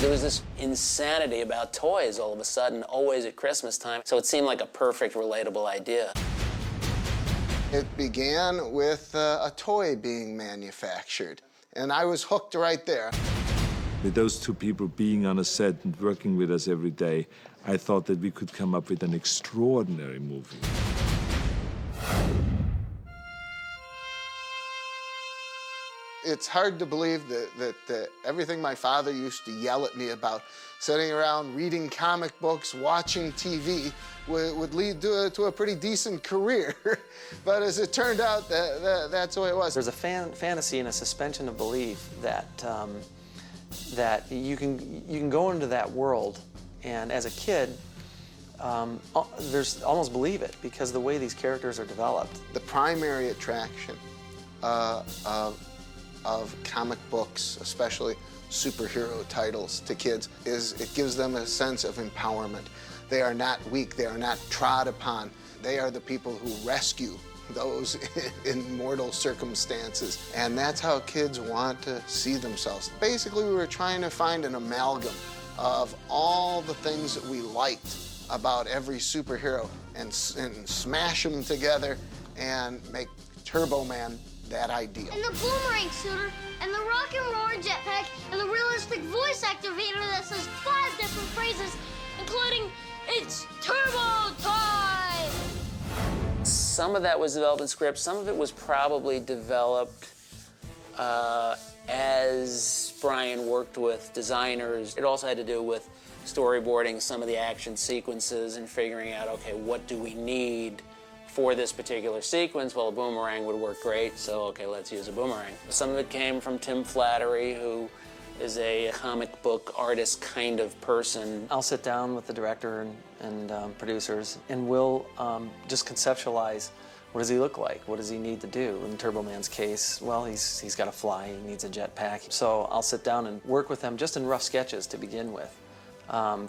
There was this insanity about toys all of a sudden, always at Christmas time, so it seemed like a perfect, relatable idea. It began with a toy being manufactured, and I was hooked right there. With those two people being on a set and working with us every day, I thought that we could come up with an extraordinary movie. It's hard to believe that everything my father used to yell at me about, sitting around reading comic books, watching TV, would lead to a pretty decent career. But as it turned out, that's the way it was. There's a fantasy and a suspension of belief that, that you can go into that world, and as a kid, there's almost believe it, because the way these characters are developed. The primary attraction of comic books, especially superhero titles to kids, is it gives them a sense of empowerment. They are not weak, they are not trod upon. They are the people who rescue those in mortal circumstances. And that's how kids want to see themselves. Basically, we were trying to find an amalgam of all the things that we liked about every superhero and smash them together and make Turbo Man that ideal. And the boomerang suitor, and the rock and roll jetpack, and the realistic voice activator that says 5 different phrases, including "It's Turbo Time!" Some of that was developed in script, some of it was probably developed as Brian worked with designers. It also had to do with storyboarding some of the action sequences and figuring out, okay, what do we need for this particular sequence? Well, a boomerang would work great, so okay, let's use a boomerang. Some of it came from Tim Flattery, who is a comic book artist kind of person. I'll sit down with the director and producers, and we'll just conceptualize, what does he look like? What does he need to do? In Turbo Man's case, well, he's got to fly, he needs a jetpack. So I'll sit down and work with them just in rough sketches to begin with,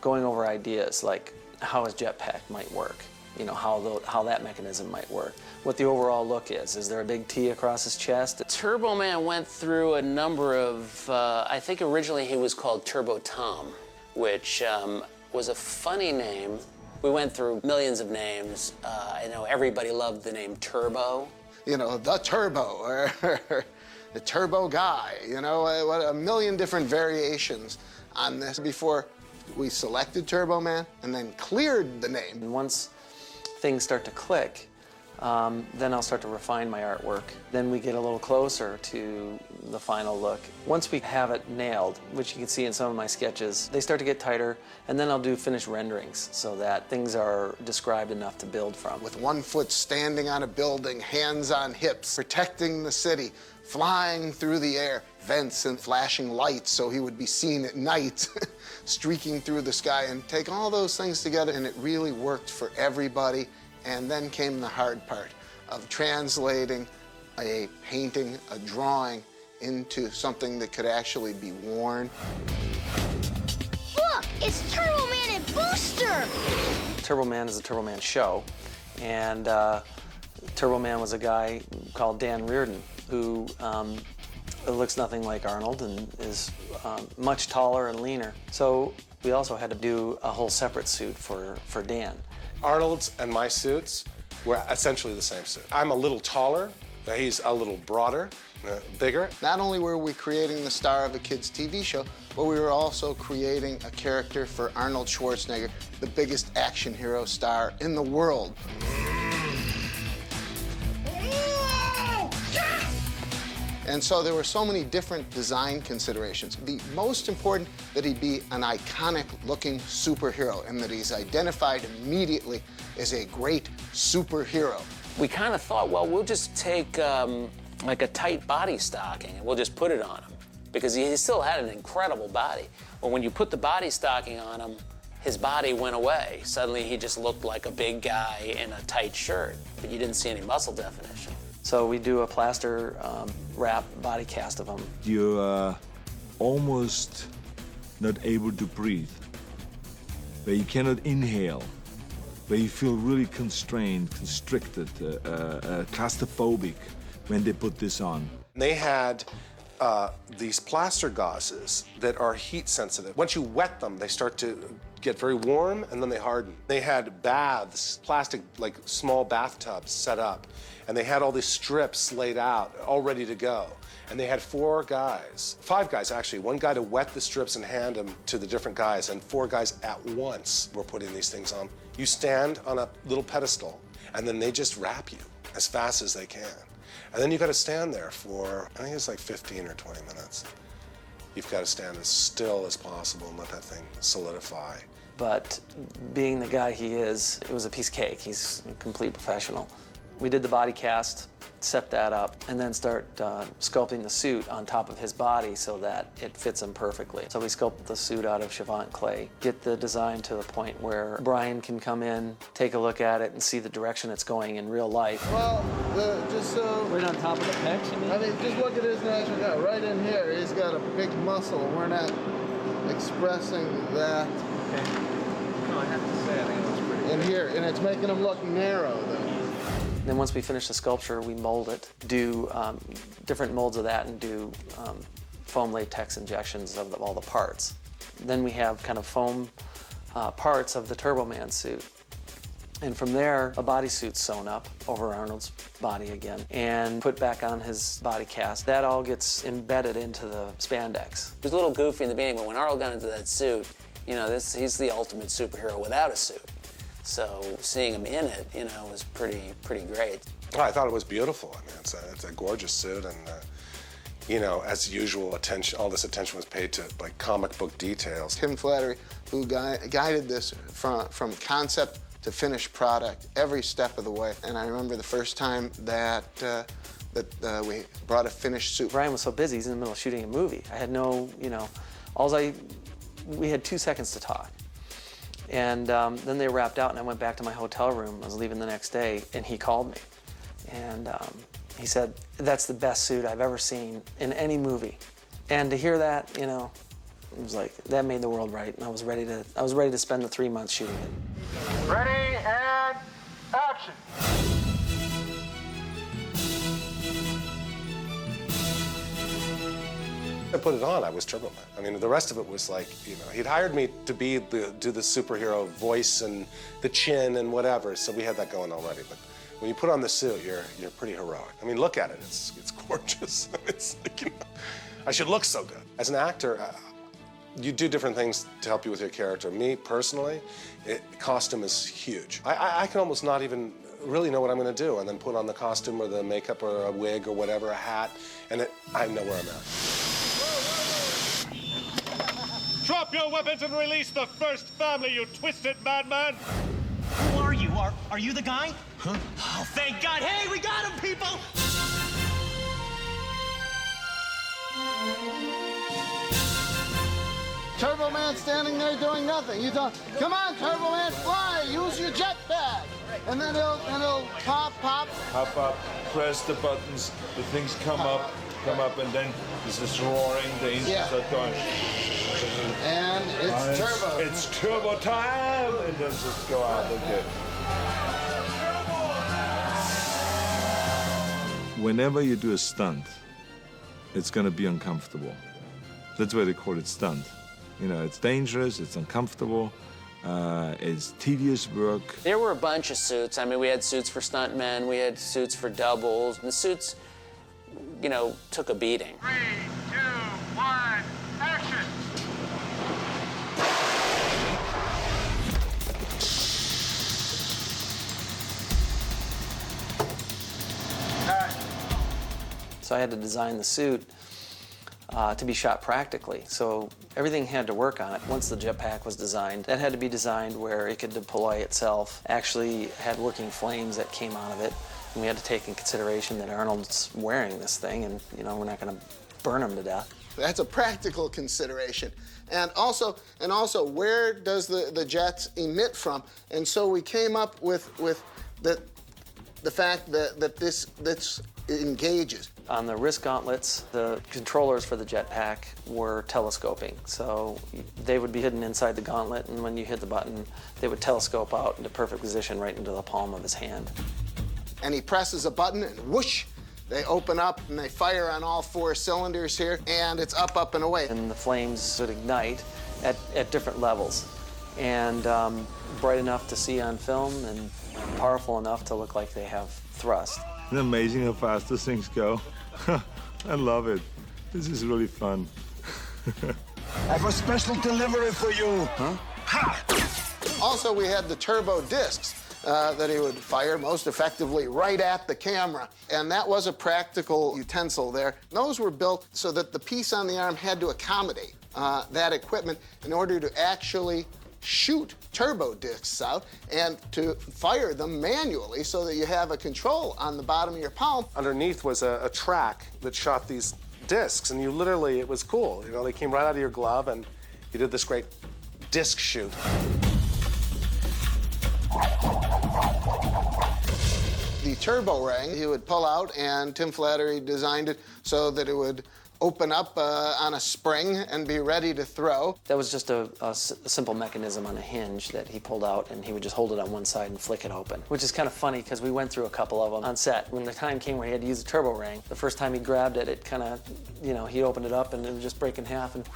going over ideas like how his jetpack might work. You know, how that mechanism might work, what the overall look is. Is there a big T across his chest? Turbo Man went through a number of, I think originally he was called Turbo Tom, which was a funny name. We went through millions of names. I know everybody loved the name Turbo. You know, the Turbo, or the Turbo Guy, you know, a million different variations on this before we selected Turbo Man and then cleared the name. And once things start to click, then I'll start to refine my artwork. Then we get a little closer to the final look. Once we have it nailed, which you can see in some of my sketches, they start to get tighter, and then I'll do finished renderings so that things are described enough to build from. With 1 foot standing on a building, hands on hips, protecting the city, flying through the air, vents and flashing lights so he would be seen at night, streaking through the sky, and take all those things together, and it really worked for everybody. And then came the hard part of translating a painting, a drawing, into something that could actually be worn. Look, it's Turbo Man and Booster! Turbo Man is a Turbo Man show, and Turbo Man was a guy called Dan Reardon, who looks nothing like Arnold and is much taller and leaner. So we also had to do a whole separate suit for Dan. Arnold's and my suits were essentially the same suit. I'm a little taller, he's a little broader, bigger. Not only were we creating the star of a kid's TV show, but we were also creating a character for Arnold Schwarzenegger, the biggest action hero star in the world. And so there were so many different design considerations. The most important, that he be an iconic-looking superhero and that he's identified immediately as a great superhero. We kind of thought, well, we'll just take like a tight body stocking and we'll just put it on him, because he still had an incredible body. But when you put the body stocking on him, his body went away. Suddenly he just looked like a big guy in a tight shirt, but you didn't see any muscle definition. So we do a plaster wrap body cast of him. You're almost not able to breathe, where you cannot inhale, where you feel really constrained, constricted, claustrophobic when they put this on. They had these plaster gauzes that are heat sensitive. Once you wet them, they start to get very warm and then they harden. They had baths, plastic, like small bathtubs set up, and they had all these strips laid out, all ready to go. And they had 5 guys actually, one guy to wet the strips and hand them to the different guys, and 4 guys at once were putting these things on. You stand on a little pedestal, and then they just wrap you as fast as they can. And then you've got to stand there for, I think it's like 15 or 20 minutes. You've got to stand as still as possible and let that thing solidify. But being the guy he is, it was a piece of cake. He's a complete professional. We did the body cast, set that up, and then start sculpting the suit on top of his body so that it fits him perfectly. So we sculpted the suit out of Chavant clay, get the design to the point where Brian can come in, take a look at it, and see the direction it's going in real life. Well, just so... Right on top of the pecs, you mean? I mean, just look at his natural guy. Right in here, he's got a big muscle. We're not expressing that. Okay. No, I have to say, I think it looks pretty in here, and it's making him look narrow, though. Then once we finish the sculpture, we mold it, do different molds of that, and do foam latex injections of all the parts. Then we have kind of foam parts of the Turbo Man suit. And from there, a bodysuit's sewn up over Arnold's body again and put back on his body cast. That all gets embedded into the spandex. It was a little goofy in the beginning, but when Arnold got into that suit, you know, he's the ultimate superhero without a suit. So seeing him in it, you know, was pretty great. Oh, I thought it was beautiful. I mean, it's a gorgeous suit, and you know, as usual, all this attention was paid to like comic book details. Tim Flattery, who guided this from concept to finished product every step of the way. And I remember the first time that we brought a finished suit. Brian was so busy; he's in the middle of shooting a movie. I had no, you know, we had 2 seconds to talk. And then they wrapped out, and I went back to my hotel room. I was leaving the next day, and he called me. And he said, "That's the best suit I've ever seen in any movie." And to hear that, you know, it was like, that made the world right. And I was ready to spend the 3 months shooting it. Ready and action. I put it on, I was Turbo Man. I mean, the rest of it was like, you know, he'd hired me to do the superhero voice and the chin and whatever, so we had that going already. But when you put on the suit, you're pretty heroic. I mean, look at it, it's gorgeous. It's like, you know, I should look so good. As an actor, you do different things to help you with your character. Me, personally, costume is huge. I can almost not even really know what I'm gonna do and then put on the costume or the makeup or a wig or whatever, a hat, and I know where I'm at. Drop your weapons and release the first family, you twisted madman! Who are you? Are you the guy? Huh? Oh, thank God. Hey, we got him, people! Turbo Man standing there doing nothing. You tell, come on, Turbo Man, fly, use your jetpack. And then it'll pop. Hop up, press the buttons, the things come up, and then there's this roaring, the engines start going. And it's turbo. It's turbo time! And then just go out, okay. Whenever you do a stunt, it's gonna be uncomfortable. That's why they call it stunt. You know, it's dangerous, it's uncomfortable, it's tedious work. There were a bunch of suits. I mean, we had suits for stuntmen, we had suits for doubles. The suits, you know, took a beating. 3, 2, 1, action! So I had to design the suit to be shot practically. So everything had to work on it. Once the jetpack was designed, that had to be designed where it could deploy itself, actually had working flames that came out of it. And we had to take in consideration that Arnold's wearing this thing, and you know, we're not going to burn him to death. That's a practical consideration. And also, where does the jets emit from? And so we came up with the fact that this engages. On the wrist gauntlets, the controllers for the jetpack were telescoping. So they would be hidden inside the gauntlet, and when you hit the button, they would telescope out into perfect position right into the palm of his hand. And he presses a button, and whoosh, They open up and they fire on all 4 cylinders here, and it's up, up, and away. And the flames would ignite at different levels. And bright enough to see on film and powerful enough to look like they have thrust. Isn't it amazing how fast those things go? I love it. This is really fun. I have a special delivery for you. Huh? Ha! Also, we had the turbo discs that he would fire most effectively right at the camera. And that was a practical utensil there. Those were built so that the piece on the arm had to accommodate that equipment in order to actually shoot turbo discs out and to fire them manually so that you have a control on the bottom of your palm. Underneath was a track that shot these discs, and you literally, it was cool. You know, they came right out of your glove, and you did this great disc shoot. The turbo ring he would pull out, and Tim Flattery designed it so that it would open up on a spring and be ready to throw. That was just a simple mechanism on a hinge that he pulled out, and he would just hold it on one side and flick it open, which is kind of funny because we went through a couple of them on set. When the time came where he had to use a turbo ring, the first time he grabbed it, it kind of, you know, he opened it up and it would just break in half and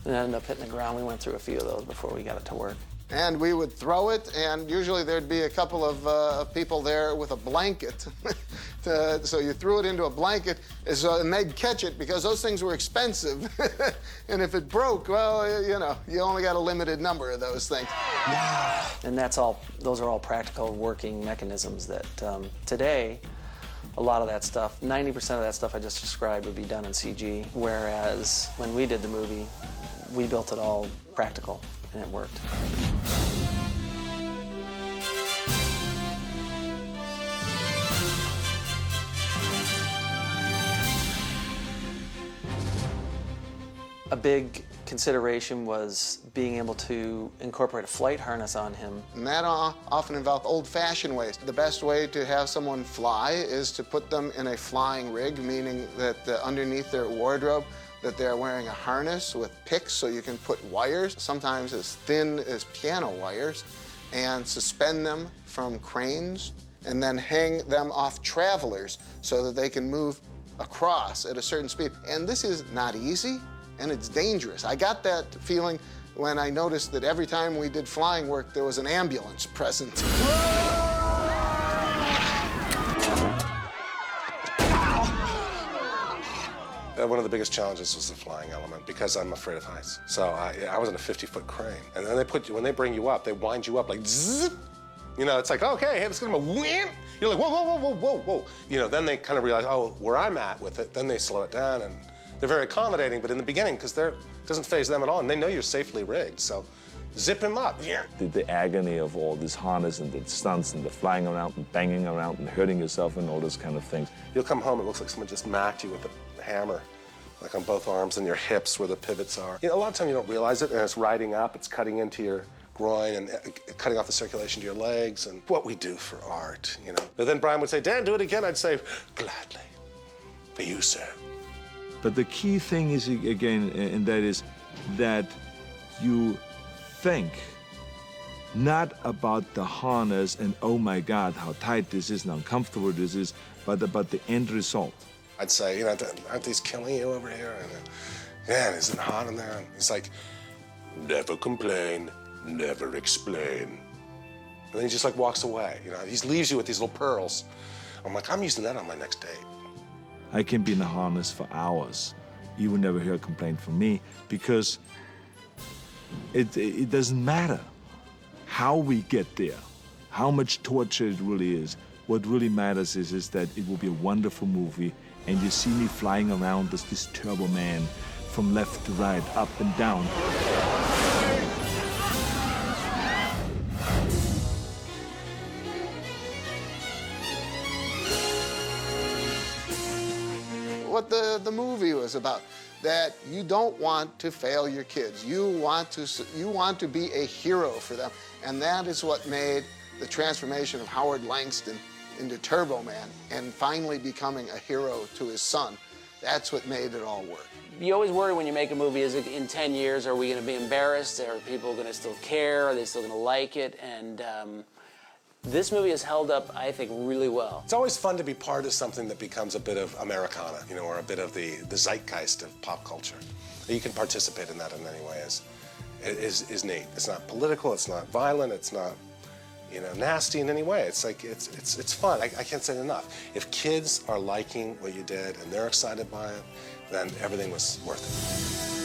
it ended up hitting the ground. We went through a few of those before we got it to work. And we would throw it, and usually there'd be a couple of people there with a blanket. So you threw it into a blanket, and they'd catch it because those things were expensive. And if it broke, well, you know, you only got a limited number of those things. Wow. And those are all practical working mechanisms that today, a lot of that stuff, 90% of that stuff I just described would be done in CG, whereas when we did the movie, we built it all practical, and it worked. A big consideration was being able to incorporate a flight harness on him. And that often involved old-fashioned ways. The best way to have someone fly is to put them in a flying rig, meaning that underneath their wardrobe, that they're wearing a harness with picks so you can put wires, sometimes as thin as piano wires, and suspend them from cranes, and then hang them off travelers so that they can move across at a certain speed. And this is not easy, and it's dangerous. I got that feeling when I noticed that every time we did flying work, there was an ambulance present. One of the biggest challenges was the flying element because I'm afraid of heights. So I was in a 50-foot crane. And then when they bring you up, they wind you up like zzz. You know, it's like, okay, hey, it's gonna be wham. You're like, whoa, whoa, whoa, whoa, whoa, whoa. You know, then they kind of realize, oh, where I'm at with it, then they slow it down, and they're very accommodating, but in the beginning, because it doesn't phase them at all, and they know you're safely rigged, so zip him up. Yeah. The agony of all this harness and the stunts and the flying around and banging around and hurting yourself and all those kind of things. You'll come home, it looks like someone just macked you with a hammer, like on both arms and your hips where the pivots are. You know, a lot of times you don't realize it, and it's riding up, it's cutting into your groin and cutting off the circulation to your legs, and what we do for art, you know. But then Brian would say, Dan, do it again. I'd say, gladly, for you, sir. But the key thing is, again, and that is that you think not about the harness and, oh my God, how tight this is and how uncomfortable this is, but about the end result. I'd say, you know, aren't these killing you over here? And, man, isn't it hot in there? And he's like, never complain, never explain. And then he just like walks away, you know. He leaves you with these little pearls. I'm like, I'm using that on my next date. I can be in a harness for hours. You will never hear a complaint from me because it doesn't matter how we get there, how much torture it really is. What really matters is that it will be a wonderful movie, and you see me flying around as this turbo man from left to right, up and down. What the movie was about, that you don't want to fail your kids. You want to be a hero for them. And that is what made the transformation of Howard Langston into Turbo Man and finally becoming a hero to his son. That's what made it all work. You always worry when you make a movie, is it in 10 years, are we going to be embarrassed? Are people going to still care? Are they still going to like it? And This movie has held up, I think, really well. It's always fun to be part of something that becomes a bit of Americana, you know, or a bit of the zeitgeist of pop culture. You can participate in that in any way is neat. It's not political, it's not violent, it's not, you know, nasty in any way. It's like, it's fun. I can't say it enough. If kids are liking what you did and they're excited by it, then everything was worth it.